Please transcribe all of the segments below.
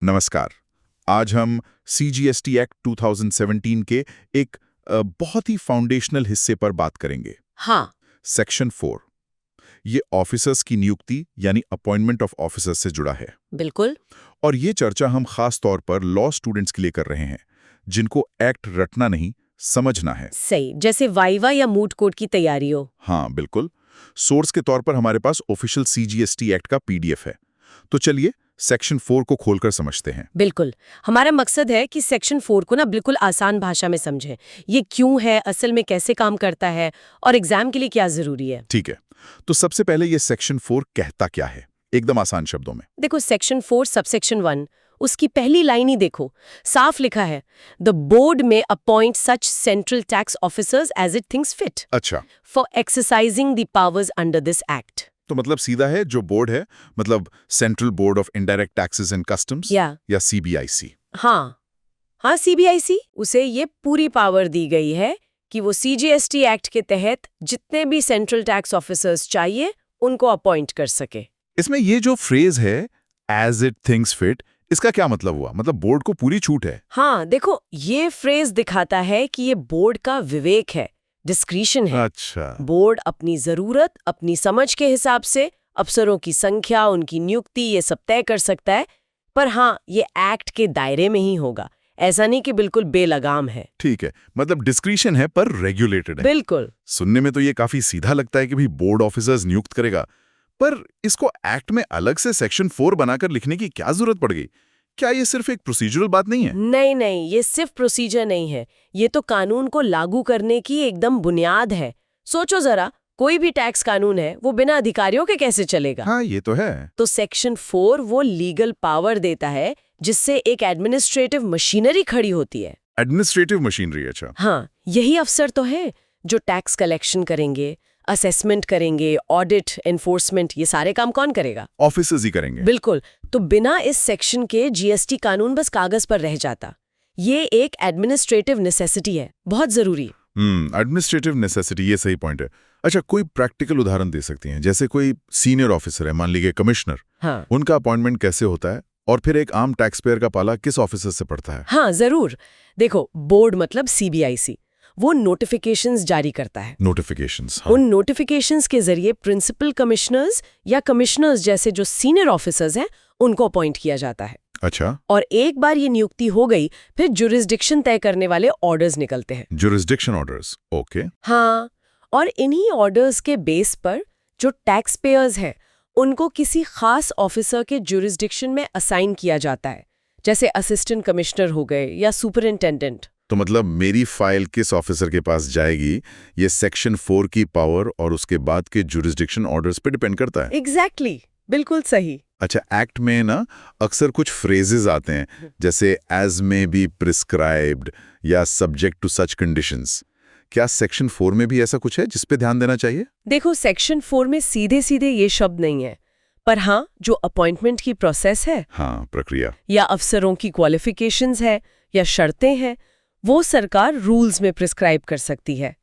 नमस्कार। आज हम सीजीएसटी एक्ट 2017 के एक बहुत ही फाउंडेशनल हिस्से पर बात करेंगे। हाँ। सेक्शन 4 ये ऑफिसर्स की नियुक्ति यानी अपॉइंटमेंट ऑफ ऑफिसर्स से जुड़ा है। बिल्कुल। और ये चर्चा हम खास तौर पर लॉ स्टूडेंट्स के लिए कर रहे हैं जिनको एक्ट रटना नहीं समझना है। सही, जैसे वाइवा या मूट कोर्ट की तैयारी हो। हाँ बिल्कुल। सोर्स के तौर पर हमारे पास ऑफिशियल सीजीएसटी एक्ट का पीडीएफ है। तो चलिए सेक्शन 4 को खोलकर समझते हैं। बिल्कुल। हमारा मकसद है कि सेक्शन 4 को बिल्कुल आसान भाषा में समझें। ये क्यों है, असल में कैसे काम करता है और एग्जाम के लिए क्या जरूरी है। ठीक है, तो सबसे पहले ये सेक्शन 4 कहता क्या है, एकदम आसान शब्दों में। देखो, सेक्शन 4 सबसेक्शन 1 उसकी पहली लाइन ही देखो, साफ लिखा है, द बोर्ड में appoint such central tax officers as it thinks fit अच्छा, for exercising the powers under this act. तो मतलब सीधा है, जो बोर्ड है मतलब central board of indirect taxes and customs या सीबीआईसी। हाँ, सीबीआईसी, उसे ये पूरी पावर दी गई है कि वो सीजीएसटी एक्ट के तहत जितने भी सेंट्रल टैक्स ऑफिसर्स चाहिए उनको अपॉइंट कर सके। इसमें ये जो फ्रेज है एज इट थिंक्स फिट, इसका क्या मतलब हुआ? मतलब बोर्ड को पूरी छूट है? हाँ देखो, ये फ्रेज दिखाता है कि ये बोर्ड का विवेक है, डिस्क्रिशन है। अच्छा, बोर्ड अपनी जरूरत, अपनी समझ के हिसाब से अफसरों की संख्या, उनकी नियुक्ति ये सब तय कर सकता है। पर हाँ, ये एक्ट के दायरे में ही होगा, ऐसा नहीं कि बिल्कुल बेलगाम है। ठीक है, मतलब डिस्क्रिशन है पर रेगुलेटेड है। बिल्कुल। सुनने में तो ये काफी सीधा लगता है कि भाई बोर्ड ऑफिसर्स नियुक्त करेगा, पर इसको एक्ट में अलग से सेक्शन 4 बनाकर लिखने की क्या जरूरत पड़ गई? क्या ये सिर्फ एक प्रोसीजरल बात नहीं है? नहीं, ये सिर्फ प्रोसीजर नहीं है, ये तो कानून को लागू करने की एकदम बुनियाद है। सोचो जरा, कोई भी टैक्स कानून है वो बिना अधिकारियों के कैसे चलेगा? हाँ, ये तो है। तो सेक्शन 4 वो लीगल पावर देता है जिससे एक एडमिनिस्ट्रेटिव मशीनरी खड़ी होती है। Administrative machinery? अच्छा। हाँ, यही अफसर तो है जो टैक्स कलेक्शन करेंगे, असेसमेंट करेंगे, ऑडिट, एनफोर्समेंट, ये सारे काम कौन करेगा? ऑफिसर्स ही करेंगे। बिल्कुल। तो बिना इस सेक्शन के जीएसटी कानून बस कागज पर रह जाता। ये एक एडमिनिस्ट्रेटिव नेसेसिटी है, बहुत जरूरी। एडमिनिस्ट्रेटिव नेसेसिटी, ये सही पॉइंट है। अच्छा, कोई प्रैक्टिकल उदाहरण दे सकती हैं? जैसे कोई सीनियर ऑफिसर है, मान लीजिए कमिश्नर, हाँ। उनका अपॉइंटमेंट कैसे होता है? और फिर एक आम टैक्स पेयर का पाला किस ऑफिसर से पड़ता है? हाँ जरूर। देखो, बोर्ड मतलब सीबीआईसी, वो नोटिफिकेशंस जारी करता है। नोटिफिकेशंस? हाँ। उन नोटिफिकेशंस के जरिए प्रिंसिपल कमिश्नर्स या कमिश्नर्स जैसे जो सीनियर ऑफिसर्स हैं उनको अपॉइंट किया जाता है। अच्छा। और एक बार ये नियुक्ति हो गई, फिर जुरिस्डिक्शन तय करने वाले ऑर्डर्स निकलते हैं। Jurisdiction orders, okay. हाँ, और इन्हीं ऑर्डर्स के बेस पर जो टैक्स पेयर्स हैं उनको किसी खास ऑफिसर के जुरिस्डिक्शन में असाइन किया जाता है, जैसे असिस्टेंट कमिश्नर हो गए या सुपरिंटेंडेंट। तो मतलब मेरी फाइल किस ऑफिसर के पास जाएगी, ये सेक्शन 4 की पावर और उसके बाद के जुरिस्डिक्शन ऑर्डर्स पे डिपेंड करता है। एग्जैक्टली, बिल्कुल सही। अच्छा, एक्ट में ना अक्सर कुछ फ्रेजेस आते हैं जैसे एज में बी प्रिस्क्राइब्ड या सब्जेक्ट टू सच कंडीशंस। क्या सेक्शन 4 में भी ऐसा कुछ है जिस पे ध्यान देना चाहिए? देखो, सेक्शन 4 में सीधे सीधे ये शब्द नहीं है, पर हाँ, जो अपॉइंटमेंट की प्रोसेस है, हाँ, प्रक्रिया, या अफसरों की क्वालिफिकेशंस है या शर्तें हैं, वो सरकार रूल्स में प्रिस्क्राइब कर सकती है।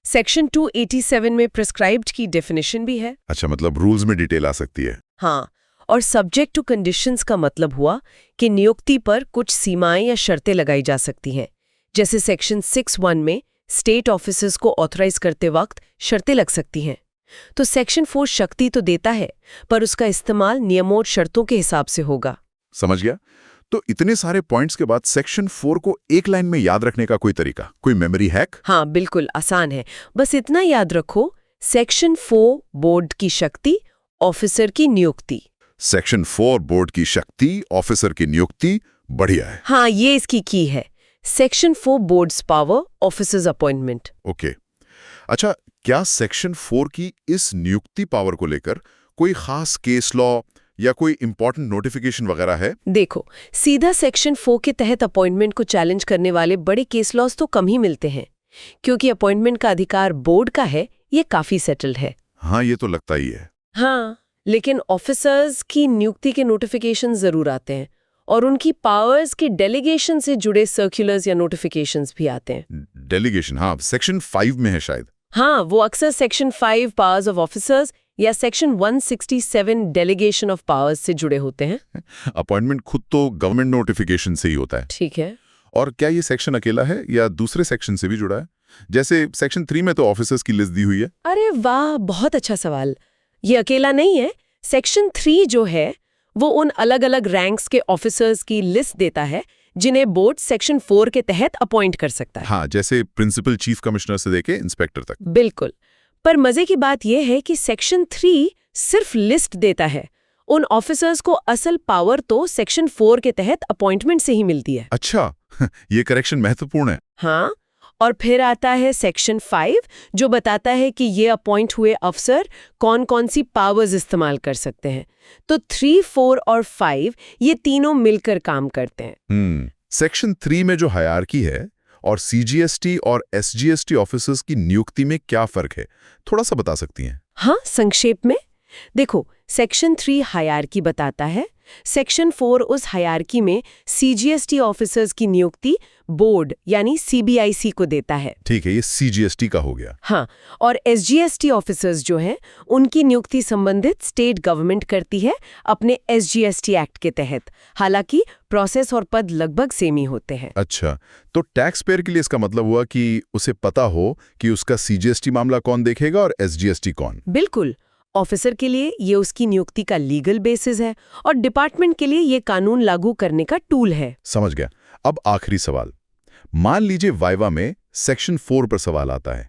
सेक्शन 287 में प्रिस्क्राइब्ड की डेफिनेशन भी है। अच्छा, मतलब रूल्स में डिटेल आ सकती है। हाँ, और सब्जेक्ट टू कंडीशंस का मतलब हुआ कि नियुक्ति पर कुछ सीमाएं या शर्तें लगाई जा सकती हैं। जैसे सेक्शन 6(1) में स्टेट ऑफिसर्स को ऑथराइज करते वक्त शर्तें लग सकती हैं। तो सेक्शन 4 शक्ति तो देता है, पर उसका इस्तेमाल नियमों और शर्तों के हिसाब से होगा। समझ गया। तो इतने सारे पॉइंट्स के बाद सेक्शन 4 को एक लाइन में याद रखने का कोई तरीका, कोई मेमोरी हैक? हाँ बिल्कुल, आसान है। बस इतना याद रखो, सेक्शन 4 बोर्ड की शक्ति, ऑफिसर की नियुक्ति। सेक्शन 4 बोर्ड की शक्ति, ऑफिसर की नियुक्ति, बढ़िया है। हाँ, ये इसकी की है। Section 4 boards power, officers appointment. Okay. अच्छा, क्या सेक्शन 4 की इस नियुक्ति पावर को लेकर कोई खास केस लॉ या कोई इंपॉर्टेंट नोटिफिकेशन वगैरह है? देखो, सीधा सेक्शन 4 के तहत अपॉइंटमेंट को चैलेंज करने वाले बड़े केस लॉज तो कम ही मिलते हैं, क्योंकि अपॉइंटमेंट का अधिकार बोर्ड का है, ये काफी सेटल्ड है। हाँ, ये तो लगता ही है। हाँ, लेकिन ऑफिसर्स की नियुक्ति के नोटिफिकेशन जरूर आते हैं, और उनकी पावर्स की डेलीगेशन से जुड़े सर्कुलर्स या नोटिफिकेशंस भी आते हैं। डेलीगेशन, हाँ, सेक्शन 5 में है शायद। हाँ, वो अक्सर सेक्शन 5 पावर्स ऑफ ऑफिसर्स या सेक्शन 167 डेलीगेशन ऑफ पावर्स से जुड़े होते हैं। अपॉइंटमेंट खुद तो गवर्नमेंट नोटिफिकेशन से ही होता है। ठीक है। और क्या ये सेक्शन अकेला है या दूसरे सेक्शन से भी जुड़ा है? जैसे सेक्शन 3 में तो ऑफिसर्स की लिस्ट दी हुई है। अरे वाह, बहुत अच्छा सवाल। ये अकेला नहीं है। सेक्शन 3 जो है वो उन अलग अलग रैंक्स के ऑफिसर्स की लिस्ट देता है जिन्हें बोर्ड सेक्शन 4 के तहत अपॉइंट कर सकता है। हाँ, जैसे प्रिंसिपल चीफ कमिश्नर से लेके इंस्पेक्टर तक। बिल्कुल। पर मजे की बात यह है कि सेक्शन 3 सिर्फ लिस्ट देता है। उन ऑफिसर्स को असल पावर तो सेक्शन 4 के तहत अपॉइंटमेंट से ही मिलती है। अच्छा, ये करेक्शन महत्वपूर्ण है। हाँ, और फिर आता है सेक्शन 5 जो बताता है कि ये अपॉइंट हुए अफसर कौन कौन सी पावर्स इस्तेमाल कर सकते हैं। तो 3, 4 और 5 ये तीनों मिलकर काम करते हैं। सेक्शन 3 में जो हायरार्की है और सीजीएसटी और एसजीएसटी ऑफिसर्स की नियुक्ति में क्या फर्क है, थोड़ा सा बता सकती हैं? हाँ, संक्षेप में देखो, सेक्शन 3 हायरार्की बताता है। सेक्शन 4 उस हायरार्की में सीजीएसटी ऑफिसर्स की नियुक्ति बोर्ड यानी सीबीआईसी को देता है। ठीक है, ये सीजीएसटी का हो गया। हाँ, और एसजीएसटी ऑफिसर्स जो हैं उनकी नियुक्ति संबंधित स्टेट गवर्नमेंट करती है अपने एसजीएसटी एक्ट के तहत। हालांकि प्रोसेस और पद लगभग सेम ही होते हैं। अच्छा, तो टैक्स पेयर के लिए इसका मतलब हुआ कि उसे पता हो कि उसका सीजीएसटी मामला कौन देखेगा और एसजीएसटी कौन। बिल्कुल। ऑफिसर के लिए ये उसकी नियुक्ति का लीगल बेसिस है और डिपार्टमेंट के लिए ये कानून लागू करने का टूल है। समझ गया। अब आखिरी सवाल, मान लीजिए वाइवा में सेक्शन 4 पर सवाल आता है,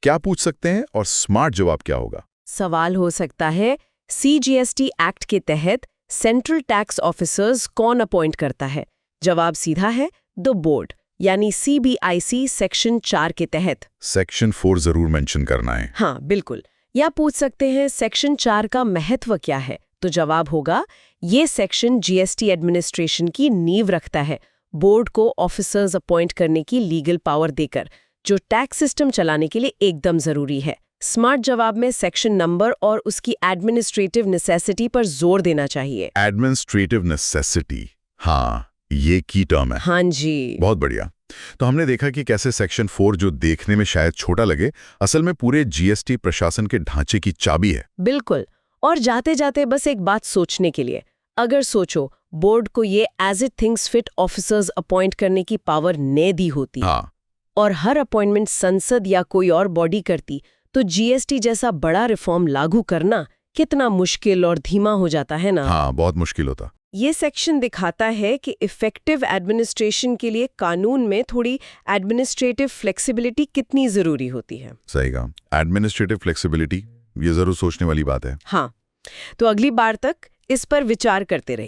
क्या पूछ सकते हैं और स्मार्ट जवाब क्या होगा? सवाल हो सकता है, सीजीएसटी एक्ट के तहत सेंट्रल टैक्स ऑफिसर्स कौन अपॉइंट करता है? जवाब सीधा है, द बोर्ड यानी सीबीआईसी सेक्शन 4 के तहत। सेक्शन 4 जरूर मेंशन करना है। हाँ, बिल्कुल। या पूछ सकते हैं सेक्शन 4 का महत्व क्या है? तो जवाब होगा, ये सेक्शन जीएसटी एडमिनिस्ट्रेशन की नींव रखता है, बोर्ड को ऑफिसर्स अपॉइंट करने की लीगल पावर देकर, जो टैक्स सिस्टम चलाने के लिए एकदम जरूरी है। स्मार्ट जवाब में सेक्शन नंबर और उसकी एडमिनिस्ट्रेटिव नेसेसिटी पर जोर देना चाहिए। एडमिनिस्ट्रेटिव नेसेसिटी, हाँ, ये की टर्म है। हाँ जी, बहुत बढ़िया। तो हमने देखा कि कैसे सेक्शन 4 जो देखने में शायद छोटा लगे, असल में पूरे जीएसटी प्रशासन के ढांचे की चाबी है। बिल्कुल। और जाते जाते बस एक बात सोचने के लिए, अगर सोचो बोर्ड को ये as it things fit officers appoint करने की पावर ने दी होती हाँ, और हर अपॉइंटमेंट संसद या कोई और बॉडी करती, तो जीएसटी जैसा बड़ा रिफॉर्म लागू करना कितना मुश्किल और धीमा हो जाता है ना। हाँ, बहुत मुश्किल होता। ये सेक्शन दिखाता है कि इफेक्टिव एडमिनिस्ट्रेशन के लिए कानून में थोड़ी एडमिनिस्ट्रेटिव फ्लेक्सिबिलिटी कितनी जरूरी होती है। सही कहा, एडमिनिस्ट्रेटिव फ्लेक्सिबिलिटी, ये जरूर सोचने वाली बात है। हाँ, तो अगली बार तक इस पर विचार करते रहिए।